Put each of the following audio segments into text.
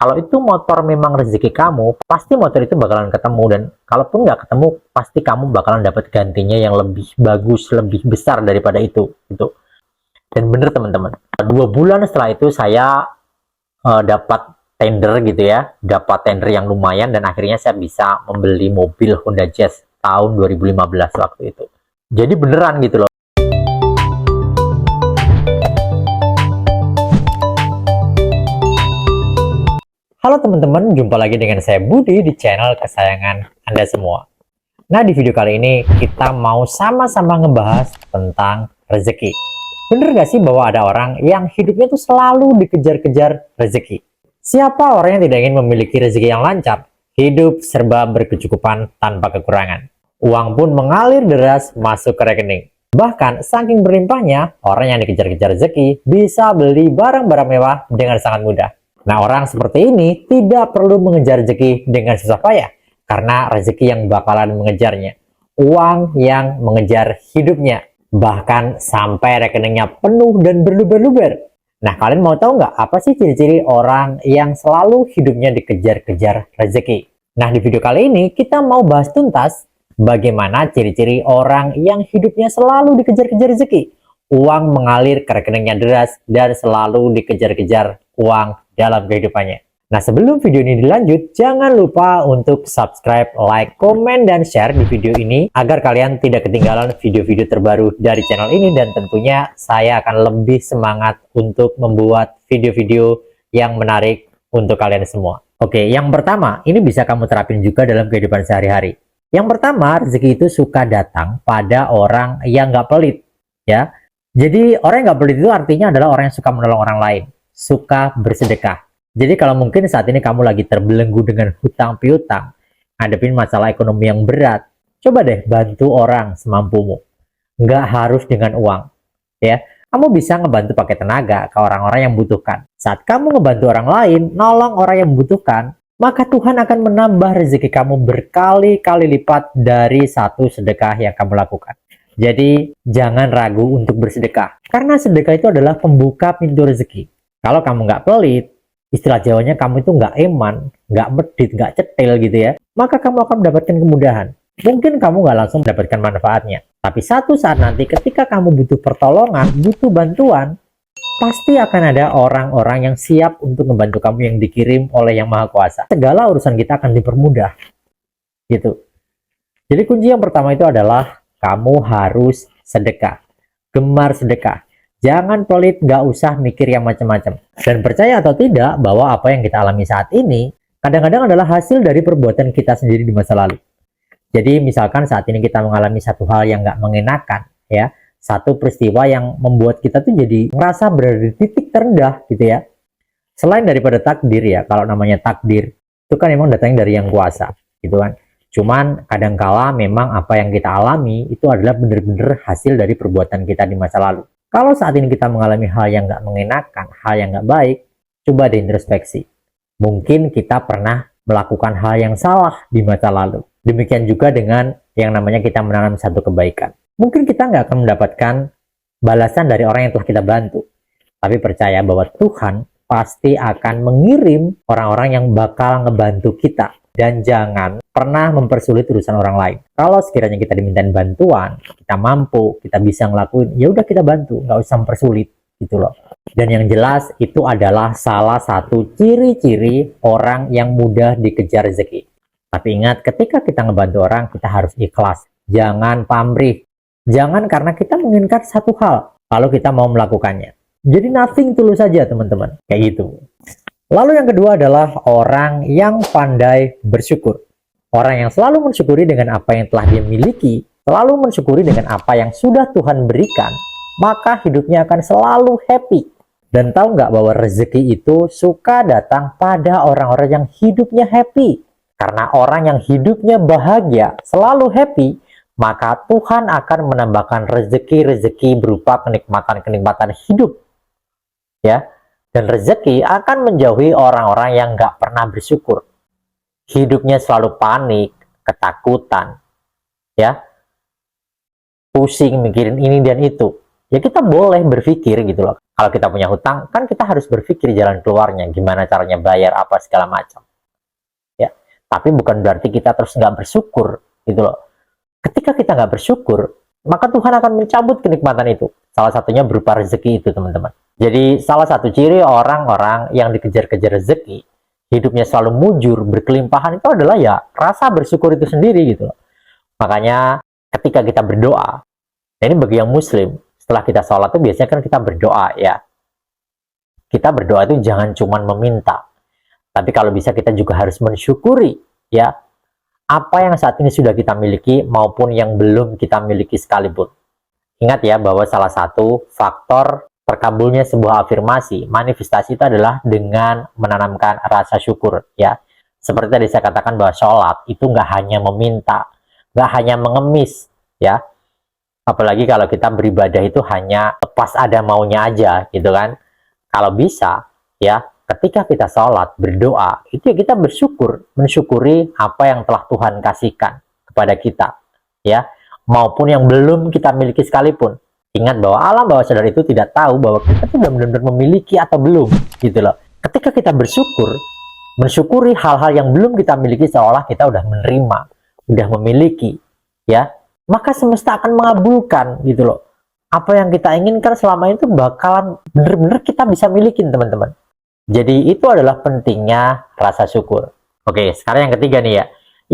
Kalau itu motor memang rezeki kamu, pasti motor itu bakalan ketemu, dan kalaupun nggak ketemu, pasti kamu bakalan dapat gantinya yang lebih bagus, lebih besar daripada itu, gitu. Dan bener teman-teman, 2 bulan setelah itu saya dapat tender gitu ya, dapat tender yang lumayan, dan akhirnya saya bisa membeli mobil Honda Jazz tahun 2015 waktu itu. Jadi beneran gitu loh. Halo teman-teman, jumpa lagi dengan saya Budi di channel kesayangan Anda semua. Nah, di video kali ini kita mau sama-sama ngebahas tentang rezeki. Bener gak sih bahwa ada orang yang hidupnya tuh selalu dikejar-kejar rezeki? Siapa orang yang tidak ingin memiliki rezeki yang lancar? Hidup serba berkecukupan tanpa kekurangan. Uang pun mengalir deras masuk ke rekening. Bahkan saking berlimpahnya, orang yang dikejar-kejar rezeki bisa beli barang-barang mewah dengan sangat mudah. Nah, orang seperti ini tidak perlu mengejar rezeki dengan susah payah, karena rezeki yang bakalan mengejarnya. Uang yang mengejar hidupnya. Bahkan sampai rekeningnya penuh dan berluber-luber. Nah, kalian mau tahu nggak apa sih ciri-ciri orang yang selalu hidupnya dikejar-kejar rezeki? Nah, di video kali ini kita mau bahas tuntas bagaimana ciri-ciri orang yang hidupnya selalu dikejar-kejar rezeki. Uang mengalir ke rekeningnya deras dan selalu dikejar-kejar uang dalam kehidupannya. Nah, sebelum video ini dilanjut, jangan lupa untuk subscribe, like, komen, dan share di video ini agar kalian tidak ketinggalan video-video terbaru dari channel ini, dan tentunya saya akan lebih semangat untuk membuat video-video yang menarik untuk kalian semua. Oke, yang pertama, ini bisa kamu terapin juga dalam kehidupan sehari-hari. Yang pertama, rezeki itu suka datang pada orang yang nggak pelit, ya. Jadi, orang yang nggak pelit itu artinya adalah orang yang suka menolong orang lain, suka bersedekah. Jadi kalau mungkin saat ini kamu lagi terbelenggu dengan hutang piutang, ngadepin masalah ekonomi yang berat, coba deh bantu orang semampumu. Nggak harus dengan uang, ya. Kamu bisa ngebantu pakai tenaga ke orang-orang yang membutuhkan. Saat kamu ngebantu orang lain, nolong orang yang membutuhkan, maka Tuhan akan menambah rezeki kamu berkali-kali lipat dari satu sedekah yang kamu lakukan. Jadi jangan ragu untuk bersedekah, karena sedekah itu adalah pembuka pintu rezeki. Kalau kamu nggak pelit, istilah Jawanya kamu itu nggak eman, nggak medit, nggak cetil gitu ya, maka kamu akan mendapatkan kemudahan. Mungkin kamu nggak langsung mendapatkan manfaatnya, tapi satu saat nanti ketika kamu butuh pertolongan, butuh bantuan, pasti akan ada orang-orang yang siap untuk membantu kamu yang dikirim oleh Yang Maha Kuasa. Segala urusan kita akan dipermudah, gitu. Jadi kunci yang pertama itu adalah kamu harus sedekah, gemar sedekah. Jangan pelit, nggak usah mikir yang macam-macam. Dan percaya atau tidak bahwa apa yang kita alami saat ini kadang-kadang adalah hasil dari perbuatan kita sendiri di masa lalu. Jadi misalkan saat ini kita mengalami satu hal yang nggak mengenakan, ya, satu peristiwa yang membuat kita tuh jadi ngerasa berada di titik terendah gitu ya. Selain daripada takdir ya, kalau namanya takdir itu kan memang datangnya dari Yang Kuasa, gitu kan. Cuman kadangkala memang apa yang kita alami itu adalah benar-benar hasil dari perbuatan kita di masa lalu. Kalau saat ini kita mengalami hal yang nggak mengenakan, hal yang nggak baik, coba introspeksi. Mungkin kita pernah melakukan hal yang salah di masa lalu. Demikian juga dengan yang namanya kita menanam satu kebaikan. Mungkin kita nggak akan mendapatkan balasan dari orang yang telah kita bantu. Tapi percaya bahwa Tuhan pasti akan mengirim orang-orang yang bakal ngebantu kita. Dan jangan pernah mempersulit urusan orang lain. Kalau sekiranya kita dimintain bantuan, kita mampu, kita bisa ngelakuin, ya udah kita bantu, nggak usah mempersulit gitu loh. Dan yang jelas itu adalah salah satu ciri-ciri orang yang mudah dikejar rezeki. Tapi ingat, ketika kita ngebantu orang, kita harus ikhlas. Jangan pamrih. Jangan karena kita menginginkan satu hal, lalu kita mau melakukannya. Jadi nothing tulus saja teman-teman, kayak gitu. Lalu yang kedua adalah orang yang pandai bersyukur. Orang yang selalu mensyukuri dengan apa yang telah dia miliki, selalu mensyukuri dengan apa yang sudah Tuhan berikan, maka hidupnya akan selalu happy. Dan tahu nggak bahwa rezeki itu suka datang pada orang-orang yang hidupnya happy. Karena orang yang hidupnya bahagia, selalu happy, maka Tuhan akan menambahkan rezeki-rezeki berupa kenikmatan-kenikmatan hidup. Ya. Dan rezeki akan menjauhi orang-orang yang nggak pernah bersyukur. Hidupnya selalu panik, ketakutan, ya, pusing mikirin ini dan itu. ya kita boleh berpikir gitu loh. Kalau kita punya hutang, kan kita harus berpikir jalan keluarnya, gimana caranya bayar apa segala macam. Ya, tapi bukan berarti kita terus nggak bersyukur gitu loh. Ketika kita nggak bersyukur, maka Tuhan akan mencabut kenikmatan itu. Salah satunya berupa rezeki itu, teman-teman. Jadi salah satu ciri orang-orang yang dikejar-kejar rezeki, hidupnya selalu mujur, berkelimpahan, itu adalah ya rasa bersyukur itu sendiri gitu loh. Makanya ketika kita berdoa, ini bagi yang muslim, setelah kita sholat itu biasanya kan kita berdoa ya. Kita berdoa itu jangan cuma meminta, tapi kalau bisa kita juga harus mensyukuri ya apa yang saat ini sudah kita miliki maupun yang belum kita miliki sekalipun. Ingat ya bahwa salah satu faktor terkabulnya sebuah afirmasi, manifestasi itu adalah dengan menanamkan rasa syukur ya. Seperti tadi saya katakan bahwa sholat itu nggak hanya meminta, nggak hanya mengemis ya. Apalagi kalau kita beribadah itu hanya pas ada maunya aja gitu kan. Kalau bisa ya, ketika kita sholat berdoa itu ya kita bersyukur, mensyukuri apa yang telah Tuhan kasihkan kepada kita ya, maupun yang belum kita miliki sekalipun. Ingat bahwa alam bawah sadar itu tidak tahu bahwa kita sudah benar-benar memiliki atau belum gitu loh. Ketika kita bersyukur, mensyukuri hal-hal yang belum kita miliki seolah kita udah menerima, udah memiliki ya, maka semesta akan mengabulkan gitu loh. Apa yang kita inginkan selama itu bakalan bener-bener kita bisa milikin, teman-teman. Jadi itu adalah pentingnya rasa syukur. Oke, sekarang yang ketiga nih ya.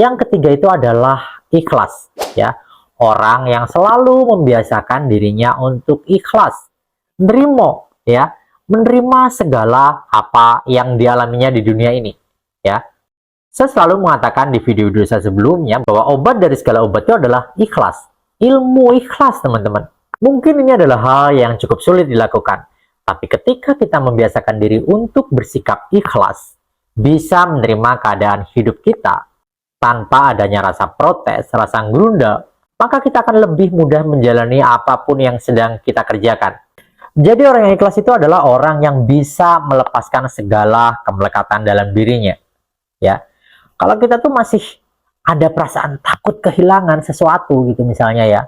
Yang ketiga itu adalah ikhlas ya. Orang yang selalu membiasakan dirinya untuk ikhlas, menerima ya, menerima segala apa yang dialaminya di dunia ini ya. Saya selalu mengatakan di video-video saya sebelumnya bahwa obat dari segala obat itu adalah ikhlas. Ilmu ikhlas, teman-teman. Mungkin ini adalah hal yang cukup sulit dilakukan. Tapi ketika kita membiasakan diri untuk bersikap ikhlas, bisa menerima keadaan hidup kita tanpa adanya rasa protes, rasa ngerunda, maka kita akan lebih mudah menjalani apapun yang sedang kita kerjakan. Jadi orang yang ikhlas itu adalah orang yang bisa melepaskan segala kemelekatan dalam dirinya. Ya. Kalau kita tuh masih ada perasaan takut kehilangan sesuatu gitu misalnya ya,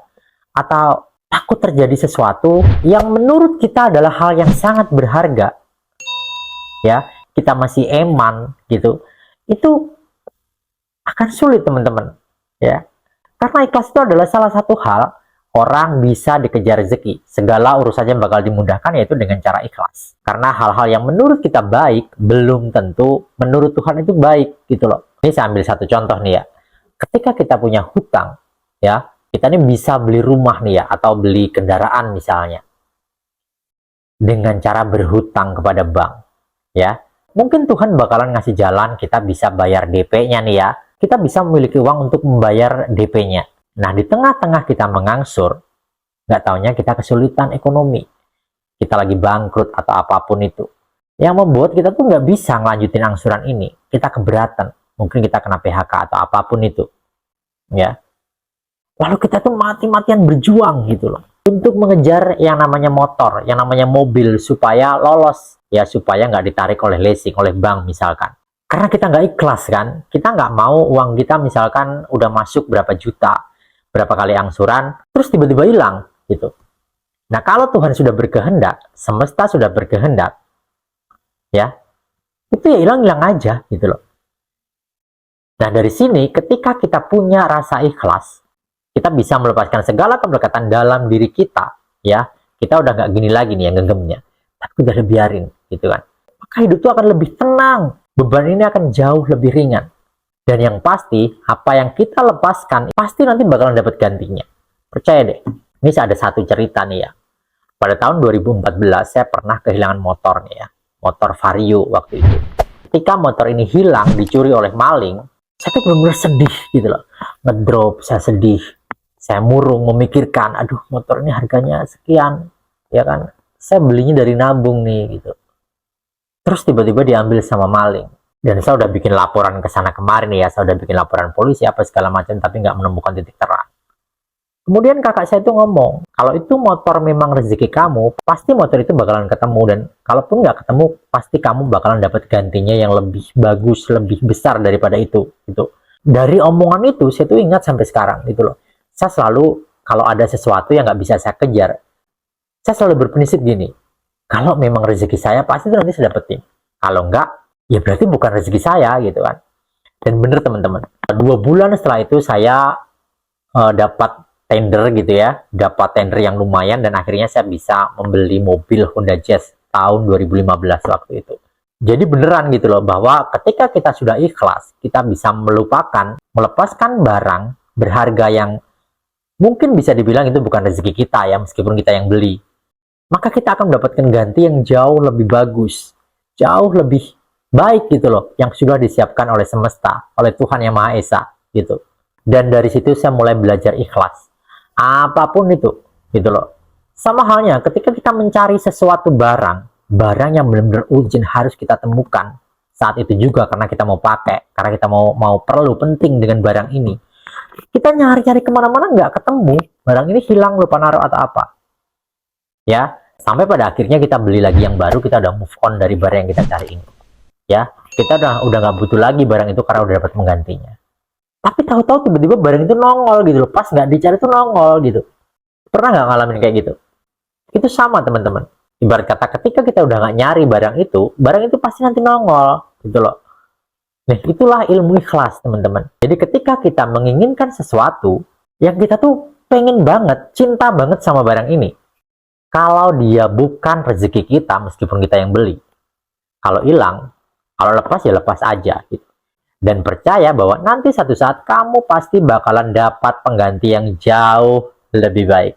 atau takut terjadi sesuatu yang menurut kita adalah hal yang sangat berharga, ya, kita masih eman gitu, itu akan sulit, teman-teman, ya. Karena ikhlas itu adalah salah satu hal orang bisa dikejar rezeki. Segala urusannya bakal dimudahkan yaitu dengan cara ikhlas. Karena hal-hal yang menurut kita baik belum tentu menurut Tuhan itu baik gitu loh. Ini saya ambil satu contoh nih ya. Ketika kita punya hutang ya, kita ini bisa beli rumah nih ya, atau beli kendaraan misalnya dengan cara berhutang kepada bank ya. Mungkin Tuhan bakalan ngasih jalan kita bisa bayar DP-nya nih ya. Kita bisa memiliki uang untuk membayar DP-nya. Nah, di tengah-tengah kita mengangsur, nggak taunya kita kesulitan ekonomi. Kita lagi bangkrut atau apapun itu. Yang membuat kita tuh nggak bisa ngelanjutin angsuran ini. Kita keberatan. Mungkin kita kena PHK atau apapun itu. Ya. Lalu kita tuh mati-matian berjuang gitu loh. Untuk mengejar yang namanya motor, yang namanya mobil supaya lolos. Ya, supaya nggak ditarik oleh leasing, oleh bank misalkan. Karena kita nggak ikhlas kan. Kita nggak mau uang kita misalkan udah masuk berapa juta, berapa kali angsuran, terus tiba-tiba hilang gitu. Nah, kalau Tuhan sudah berkehendak, semesta sudah berkehendak, ya, itu ya hilang-hilang aja gitu loh. Nah, dari sini ketika kita punya rasa ikhlas, kita bisa melepaskan segala keberkatan dalam diri kita, ya. Kita udah nggak gini lagi nih yang genggamnya, tapi udah biarin gitu kan. Maka hidup itu akan lebih tenang, beban ini akan jauh lebih ringan. Dan yang pasti, apa yang kita lepaskan, pasti nanti bakalan dapat gantinya. Percaya deh. Ini ada satu cerita nih ya. Pada tahun 2014, saya pernah kehilangan motor nih ya. Motor Vario waktu itu. Ketika motor ini hilang, dicuri oleh maling, saya tuh benar-benar sedih gitu loh. Ngedrop, saya sedih. Saya murung, memikirkan, aduh motor ini harganya sekian. Ya kan, saya belinya dari nabung nih gitu. Terus tiba-tiba diambil sama maling. Dan saya udah bikin laporan ke sana kemarin ya, saya udah bikin laporan polisi apa segala macam, tapi nggak menemukan titik terang. Kemudian kakak saya itu ngomong, kalau itu motor memang rezeki kamu, pasti motor itu bakalan ketemu, dan kalaupun nggak ketemu, pasti kamu bakalan dapat gantinya yang lebih bagus, lebih besar daripada itu. Gitu. Dari omongan itu, saya tuh ingat sampai sekarang gitu loh. Saya selalu, kalau ada sesuatu yang nggak bisa saya kejar, Saya selalu berprinsip gini, kalau memang rezeki saya pasti itu nanti saya dapetin. Kalau enggak, ya berarti bukan rezeki saya gitu kan. Dan bener teman-teman, 2 bulan setelah itu saya dapat tender gitu ya, dapat tender yang lumayan dan akhirnya saya bisa membeli mobil Honda Jazz tahun 2015 waktu itu. Jadi beneran gitu loh, bahwa ketika kita sudah ikhlas, kita bisa melepaskan barang berharga yang mungkin bisa dibilang itu bukan rezeki kita ya, meskipun kita yang beli. Maka kita akan mendapatkan ganti yang jauh lebih bagus, jauh lebih baik gitu loh, yang sudah disiapkan oleh semesta, oleh Tuhan Yang Maha Esa gitu. Dan dari situ saya mulai belajar ikhlas. Apapun itu, gitu loh. Sama halnya ketika kita mencari sesuatu barang yang benar-benar urgent harus kita temukan saat itu juga karena kita mau pakai, karena kita mau perlu penting dengan barang ini. Kita nyari-nyari kemana-mana nggak ketemu, barang ini hilang, lupa naruh atau apa. Ya, sampai pada akhirnya kita beli lagi yang baru, kita udah move on dari barang yang kita cari ini. Ya, kita udah nggak butuh lagi barang itu karena udah dapat menggantinya. Tapi tahu-tahu tiba-tiba barang itu nongol gitu loh, pas nggak dicari tuh nongol gitu. Pernah nggak ngalamin kayak gitu? Itu sama teman-teman. Ibarat kata ketika kita udah nggak nyari barang itu pasti nanti nongol gitu loh. Nah, itulah ilmu ikhlas teman-teman. Jadi ketika kita menginginkan sesuatu yang kita tuh pengen banget, cinta banget sama barang ini, kalau dia bukan rezeki kita, meskipun kita yang beli, kalau hilang, kalau lepas ya lepas aja gitu. Dan percaya bahwa nanti satu saat kamu pasti bakalan dapat pengganti yang jauh lebih baik.